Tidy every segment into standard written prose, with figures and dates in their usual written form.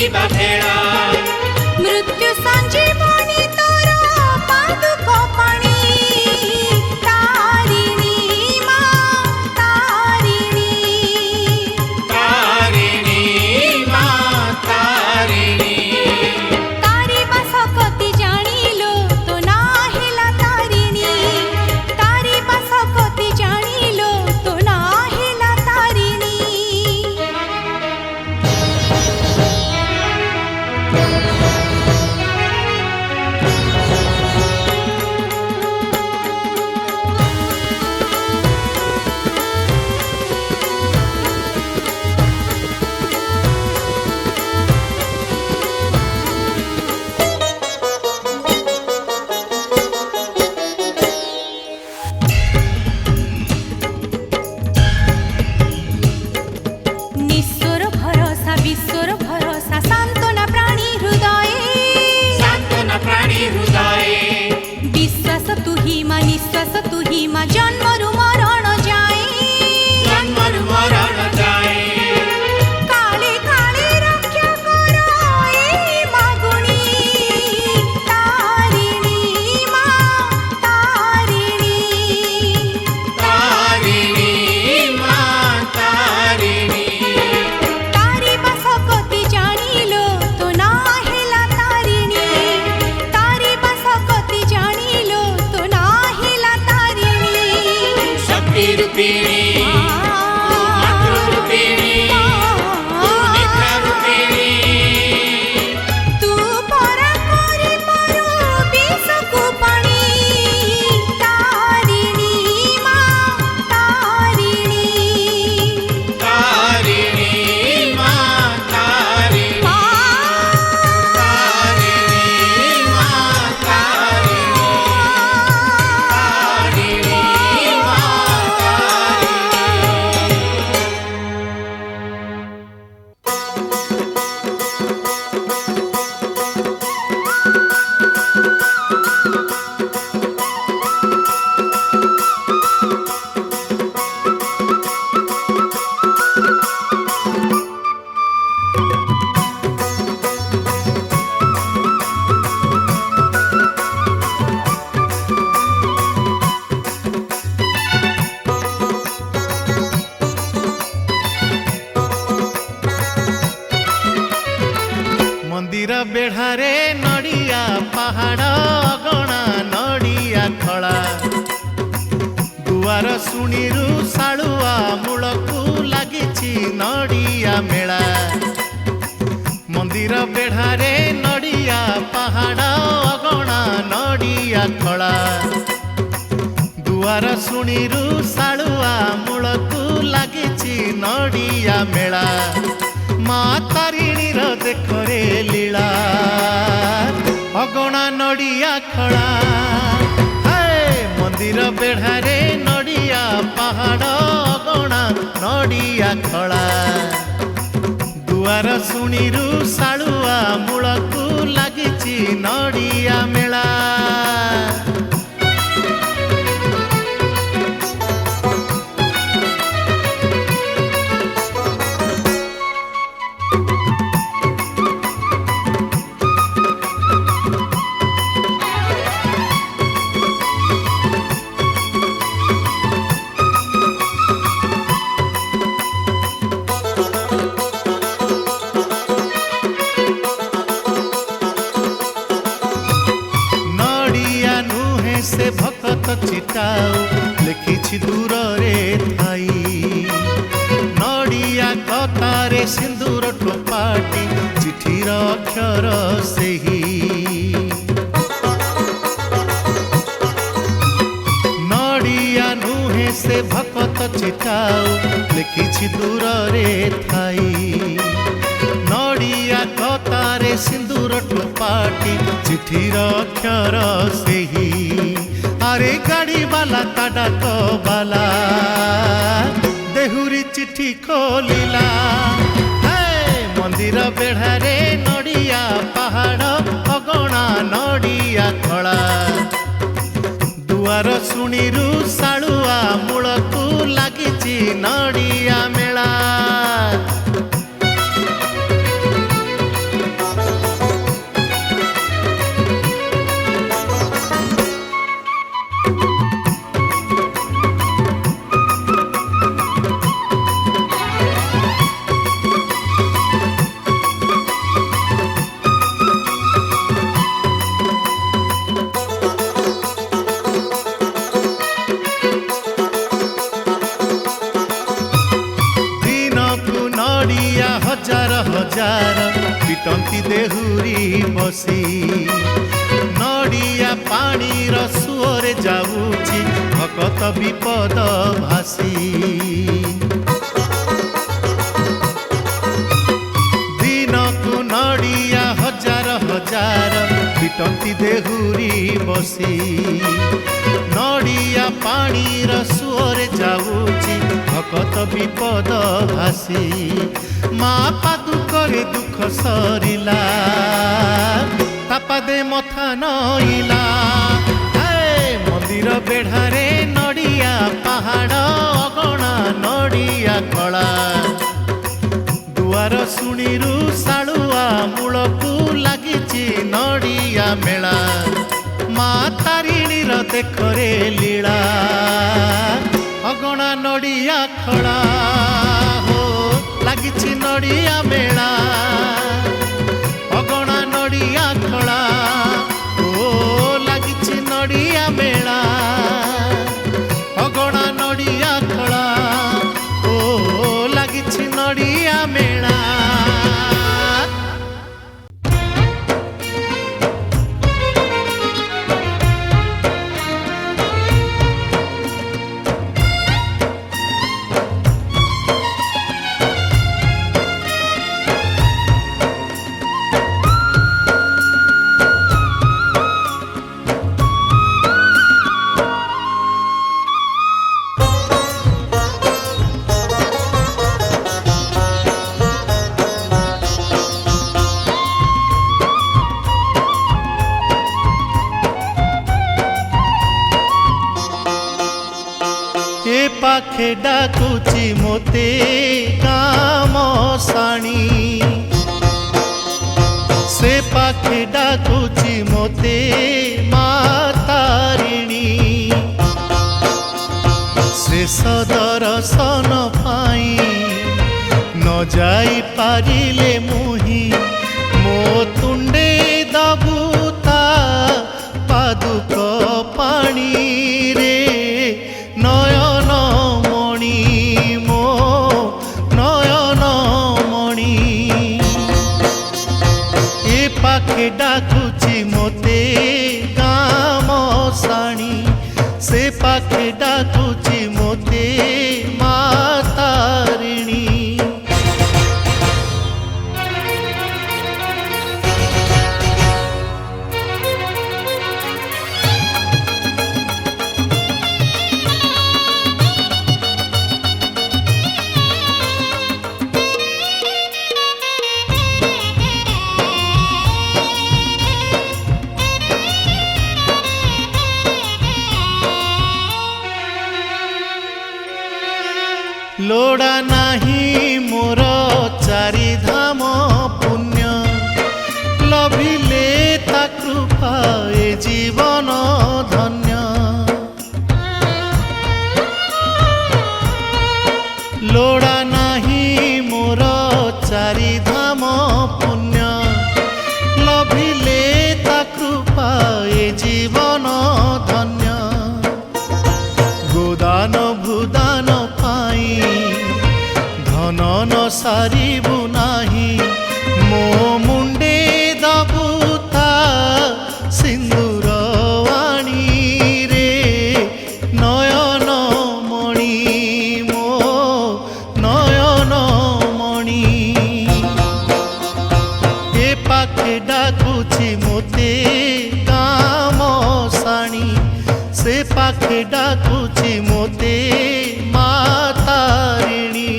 କରିବା ଭେଳା मृत्यु संजीवनी तोर पादुक पाणी तारिणी मां तारिणी तारिणी मां तारिणी तारी बसकती जानिलो तो ना हेला तारिणी तारी बसकती जानिलो तो ना हेला तारिणी निस्वर भरोसा विश्वर भरोसा सांत्वना प्राणी हृदये सान्त्वना प्राणी हृदये विश्वास तुही मा निश्वास तुही मा जन्मरु मरण जाए जन्मरु मरण जाए काले काले रक्षा करो ए मागुणी तारिणी मां तारिणी तारिणी मां तारिणी तारी बसकती जानिलो तो ना हेला तारिणी तारी बसकती जानिलो तो ना हेला तारिणी शक्ति रूपिणी मातृ रूपिणी निद्रा रूपिणी तू परा करी पारो विषकु पाणी तारिणी मां तारिणी तारिणी मां तारिणी तारिणी मां तारिणी तारिणी मां मंदिर बेढ़ारे नड़िया पहाड़ अगणा नड़िया खड़ा दुआर शुणीरु सालुआ मूलकु लागिछि नड़िया मेला मंदिर बेढ़ारे नड़िया पहाड़ अगणा नड़िया खड़ा दुआर शुणीरु सालुआ मूलकु लागिछि नड़िया मेला माँ तारिणी रो देखरे लीला अगणा नड़िया खड़ा हाय मंदिर बेढ़ारे नड़िया पहाड़ अगणा नड़िया खड़ा दुआर शुणीरु सालुआ मूलकु लागिछि नड़िया मेला से भक्त चिटाऊ लिखिछि दूर रे थाई नड़िया कतारे सिंदूर टोपाटी चिठीर अक्षर सेही नड़िया नुहे से भक्त चिटाऊ लिखिछि दूर रे थाई नड़िया कतारे सिंदूर टोपाटी चिठीर अक्षर सेही अरे गाड़ी वाला ताडाक बाला देहुरी चिठी खोलिला मंदिर बेढ़ारे नड़िया पहाड़ अगणा नड़िया खड़ा दुआर शुणीरु सालुआ मूलकु लागिछि नड़िया मेला ହଜାର ପିଟନ୍ତି ଦେହୁରୀ ବସି ନଡ଼ିଆ ପାଣିର ସୁଅରେ ଯାଉଛି ଭକତ ବିପଦ ଭାସି ଦିନକୁ ନଡ଼ିଆ ହଜାର ହଜାର ପିଟନ୍ତି ଦେହୁରୀ ବସି ନଡ଼ିଆ ପାଣିର ସୁଅରେ ଯାଉଛି ଭକତ ବିପଦ ଭାସି ମା ପାଦୁକରେ ଦୁଃଖ ସରିଲା ତାପାଦେ ମଥା ନଇଲା ମନ୍ଦିର ବେଢ଼ାରେ ନଡ଼ିଆ ପାହାଡ଼ ଅଗଣା ନଡ଼ିଆ କଳା ଦୁଆର ଶୁଣିରୁ ଶାଳୁଆ ମୂଳକୁ ଲାଗିଛି ନଡ଼ିଆ ମେଳା ମା ତାରିଣୀର ଦେଖରେ ଲୀଳା ଅଗଣା ନଡ଼ିଆ ଖଳା ହୋ ଲାଗିଛି ନଡ଼ିଆ ମେଳା ଅଗଣା ନଡ଼ିଆ ଖଳା ଓ ଲାଗିଛି ନଡ଼ିଆ ମେଳା ଅଗଣା ନଡ଼ିଆ ଖଳା ଓ ଲାଗିଛି ନଡ଼ିଆ ମେଳା পাখে ডাকুচি মোতে কাম সাণী সে পাখে ডাকুচি মোতে মা তারিণী শেষ দর্শন পাই ন যাই পারিলে মুহি মো তুণ্ডে দবু তা পাদুক পাণী রে নয়ন মণি মো নয়ন মণি এ পাখে ডাকুচি মোতে গাম সাণী সে পাখে ডাকুচি মোতে মা তারিণী লোড়া নাহি মোর চারিধাম পুণ্য লভিলে তা কৃপা এ জীবন ধন্য লোড়া নাহি মোর চারিধাম পুণ্য লভিলে তা কৃপা এ জীবন ধন্য গোদান ভূদান পাই ধন ন সারিবু নাহি মো মুন্ডে দবু তা সিন্দুর আনি রে নয়ন মণি মো নয়ন মণি এ পাখে ডাকুছি মোতে কাম সাণী সে পাখে ডাকুছি মোতে মা তারিণী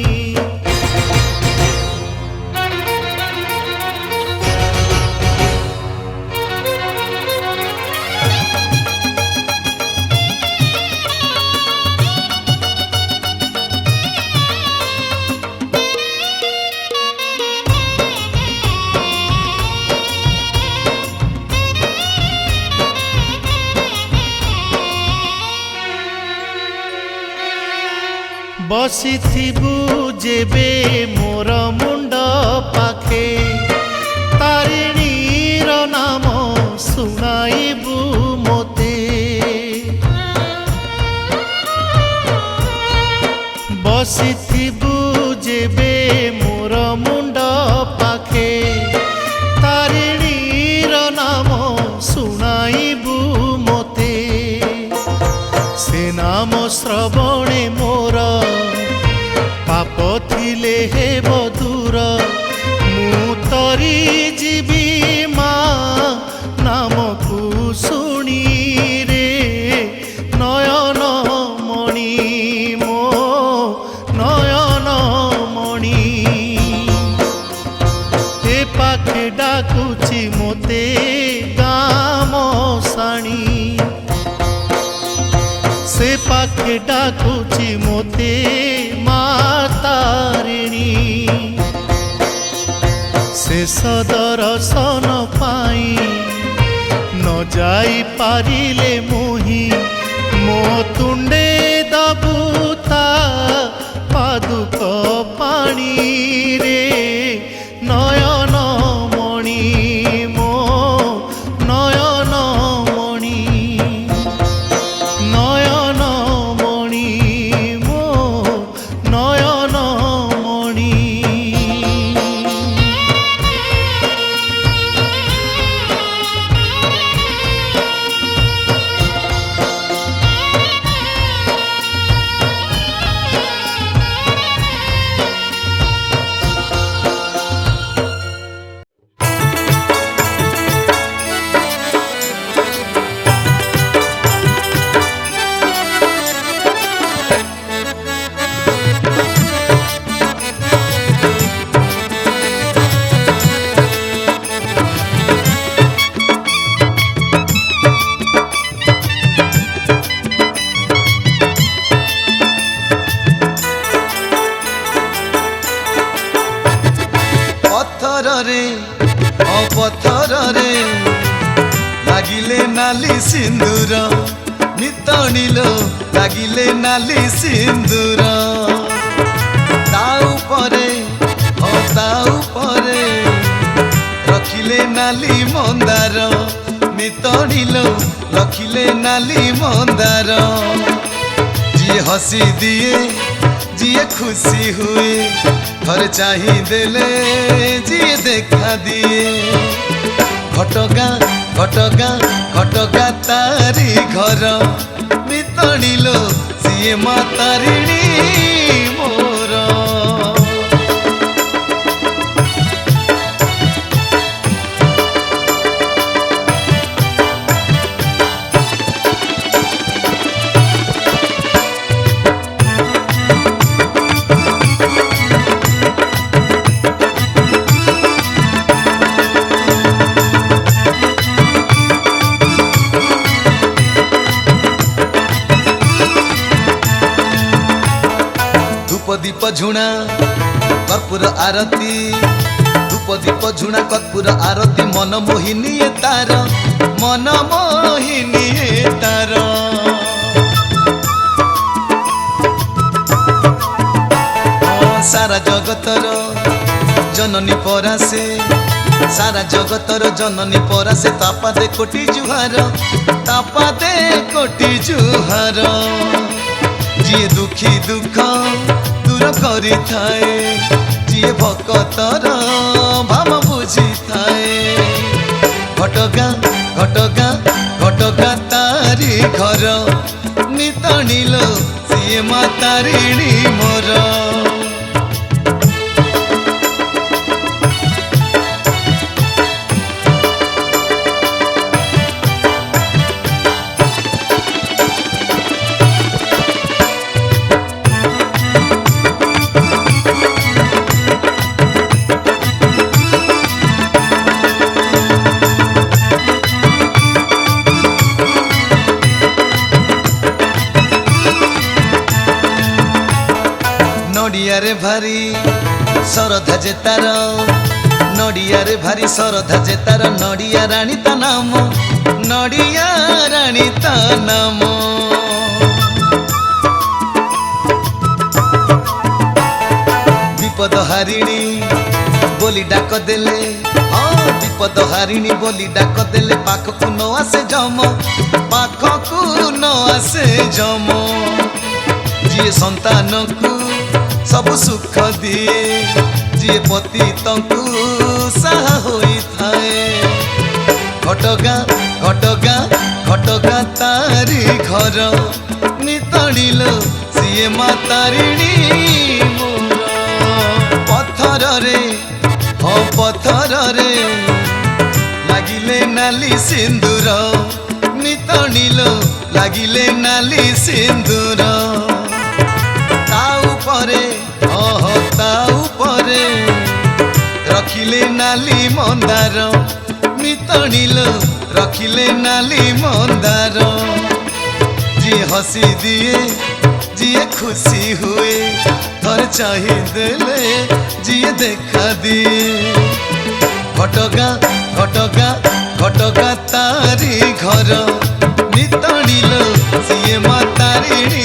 বসিথিবু যেবে মোর মুন্ড পাখে তারিণীর নাম শুনাইবু মতে বসিথিবু যেবে মোর মুন্ড পাখে শ্রবণে মোর পাপ থিলে হেব দূর মু তরি ଯିବି মা নামকু শুনি রে নয়ন মণি মো নয়ন মণি এ পাখে ডাকুছি মোতে গাম সাণী से पाखे डाकुची मोते मातारिणी से सदर्शन पाई न जाई पारिले मोही मो तुंडे दबुता पादुक पाणी रे नयन मणि मो नयन मणि নয়ন মণি মো নয়ন মণি পথরে অপথরে লাগিলে নালি সিন্দুর মিতণিল লাগিলে নালি সিন্দুর তা উপরে রখিলে নালি মন্দার মিতণিল রখিলে নালি মন্দার ଯିଏ ହସି ଦିଏ ଯିଏ ଖୁସି ହୁଏ ଥରେ ଚାହିଁ ଦେଲେ ଯିଏ ଦେଖା ଦିଏ ଘଟଗାଁ ଘଟଗାଁ ଘଟଗାଁ ତାରି ଘର ମିତଣିଲ ସିଏ ମା ତାରିଣୀ ମୋର दीप झुणा कर्पूर आरती धूप दीप झुणा कर्पूर आरती मन मोहिनी तार मन मोहिनी तार सारा जगतर जननी परासे सारा जगतर जननी परासे तापा दे कोटी जुहार जिए दुखी दुख दूर करी थाए जिए भक्तर भाव बुझी थाए घटगाँ घटगाँ घटगाँ तारी घर नितणिल सीए मा तारिणी मोर नडिया रे भारी सरधा जे तार नडिया रे भारी सरधा जे तार नडिया रानी ता नाम नडिया रानी ता नाम विपद हारिणी बोली डाक देले विपद हारिणी बोली डाक देले पाखकु न आसे जम पाखकु न आसे जम जिए संतान को सब सुख दिए जिए पतितंकु साहा होई थाए घटगाँ घटगाँ घटगाँ तारी घर नितणिल ସିଏ ମା ତାରିଣୀ ମୋର ପଥରରେ ହଁ ପଥରରେ ଲାଗିଲେ ନାଲି ସିନ୍ଦୁର ନିତଣିଲ ଲାଗିଲେ ନାଲି ସିନ୍ଦୁର ତା ଉପରେ ତା ଉପରେ ରଖିଲେ ନାଲି ମନ୍ଦାର ନିତଣିଲ ରଖିଲେ ନାଲି ମନ୍ଦାର ଯିଏ ହସି ଦିଏ ଯିଏ ଖୁସି ହୁଏ ଥରେ ଚାହିଁଦେଲେ ଯିଏ ଦେଖା ଦିଏ ଘଟଗାଁ ଘଟଗାଁ ଘଟଗାଁ ତାରି ଘର ନିତଣିଲ ସିଏ ମା ତାରିଣୀ